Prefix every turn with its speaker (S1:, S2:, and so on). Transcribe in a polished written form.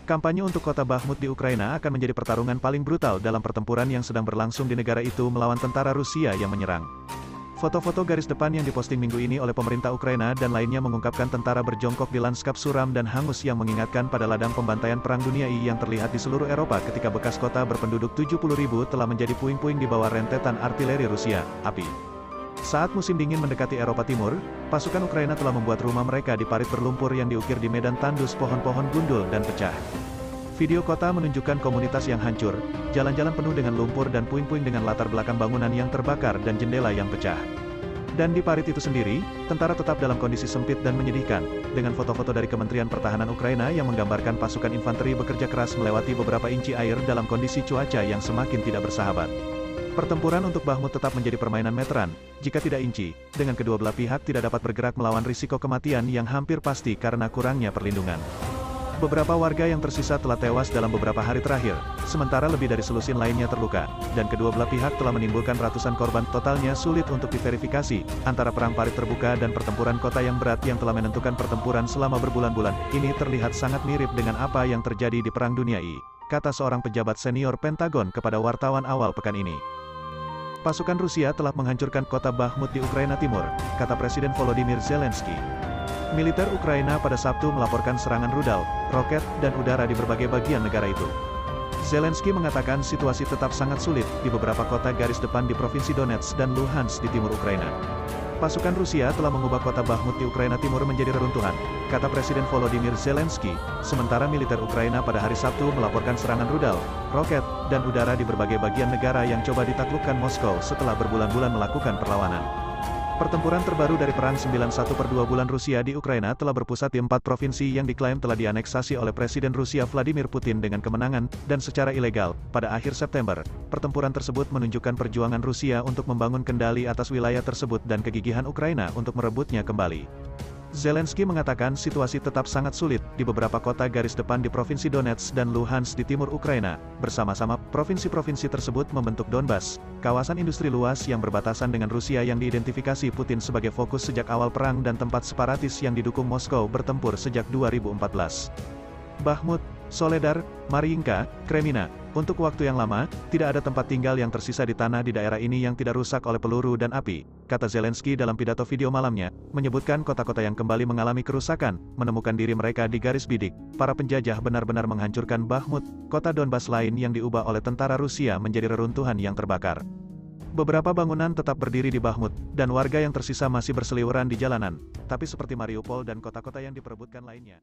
S1: Kampanye untuk kota Bakhmut di Ukraina akan menjadi pertarungan paling brutal dalam pertempuran yang sedang berlangsung di negara itu melawan tentara Rusia yang menyerang. Foto-foto garis depan yang diposting minggu ini oleh pemerintah Ukraina dan lainnya mengungkapkan tentara berjongkok di lanskap suram dan hangus yang mengingatkan pada ladang pembantaian Perang Dunia I yang terlihat di seluruh Eropa ketika bekas kota berpenduduk 70.000 telah menjadi puing-puing di bawah rentetan artileri Rusia, api. Saat musim dingin mendekati Eropa Timur, pasukan Ukraina telah membuat rumah mereka di parit berlumpur yang diukir di medan tandus pohon-pohon gundul dan pecah. Video kota menunjukkan komunitas yang hancur, jalan-jalan penuh dengan lumpur dan puing-puing dengan latar belakang bangunan yang terbakar dan jendela yang pecah. Dan di parit itu sendiri, tentara tetap dalam kondisi sempit dan menyedihkan, dengan foto-foto dari Kementerian Pertahanan Ukraina yang menggambarkan pasukan infanteri bekerja keras melewati beberapa inci air dalam kondisi cuaca yang semakin tidak bersahabat. Pertempuran untuk Bakhmut tetap menjadi permainan meteran, jika tidak inci, dengan kedua belah pihak tidak dapat bergerak melawan risiko kematian yang hampir pasti karena kurangnya perlindungan. Beberapa warga yang tersisa telah tewas dalam beberapa hari terakhir, sementara lebih dari selusin lainnya terluka, dan kedua belah pihak telah menimbulkan ratusan korban. Totalnya sulit untuk diverifikasi, antara perang parit terbuka dan pertempuran kota yang berat yang telah menentukan pertempuran selama berbulan-bulan. Ini terlihat sangat mirip dengan apa yang terjadi di Perang Dunia I, kata seorang pejabat senior Pentagon kepada wartawan awal pekan ini. Pasukan Rusia telah menghancurkan kota Bakhmut di Ukraina Timur, kata Presiden Volodymyr Zelensky. Militer Ukraina pada Sabtu melaporkan serangan rudal, roket, dan udara di berbagai bagian negara itu. Zelensky mengatakan situasi tetap sangat sulit di beberapa kota garis depan di Provinsi Donetsk dan Luhansk di timur Ukraina. Pasukan Rusia telah mengubah kota Bakhmut di Ukraina Timur menjadi reruntuhan, kata Presiden Volodymyr Zelensky, sementara militer Ukraina pada hari Sabtu melaporkan serangan rudal, roket, dan udara di berbagai bagian negara yang coba ditaklukkan Moskow setelah berbulan-bulan melakukan perlawanan. Pertempuran terbaru dari Perang 91 per 2 bulan Rusia di Ukraina telah berpusat di 4 provinsi yang diklaim telah dianeksasi oleh Presiden Rusia Vladimir Putin dengan kemenangan, dan secara ilegal, pada akhir September. Pertempuran tersebut menunjukkan perjuangan Rusia untuk membangun kendali atas wilayah tersebut dan kegigihan Ukraina untuk merebutnya kembali. Zelensky mengatakan situasi tetap sangat sulit di beberapa kota garis depan di Provinsi Donetsk dan Luhansk di timur Ukraina. Bersama-sama, provinsi-provinsi tersebut membentuk Donbas, kawasan industri luas yang berbatasan dengan Rusia yang diidentifikasi Putin sebagai fokus sejak awal perang dan tempat separatis yang didukung Moskow bertempur sejak 2014. Bakhmut, Soledar, Mariinka, Kremina. Untuk waktu yang lama, tidak ada tempat tinggal yang tersisa di tanah di daerah ini yang tidak rusak oleh peluru dan api, kata Zelensky dalam pidato video malamnya, menyebutkan kota-kota yang kembali mengalami kerusakan, menemukan diri mereka di garis bidik. Para penjajah benar-benar menghancurkan Bakhmut, kota Donbas lain yang diubah oleh tentara Rusia menjadi reruntuhan yang terbakar. Beberapa bangunan tetap berdiri di Bakhmut, dan warga yang tersisa masih berseliweran di jalanan, tapi seperti Mariupol dan kota-kota yang diperebutkan lainnya.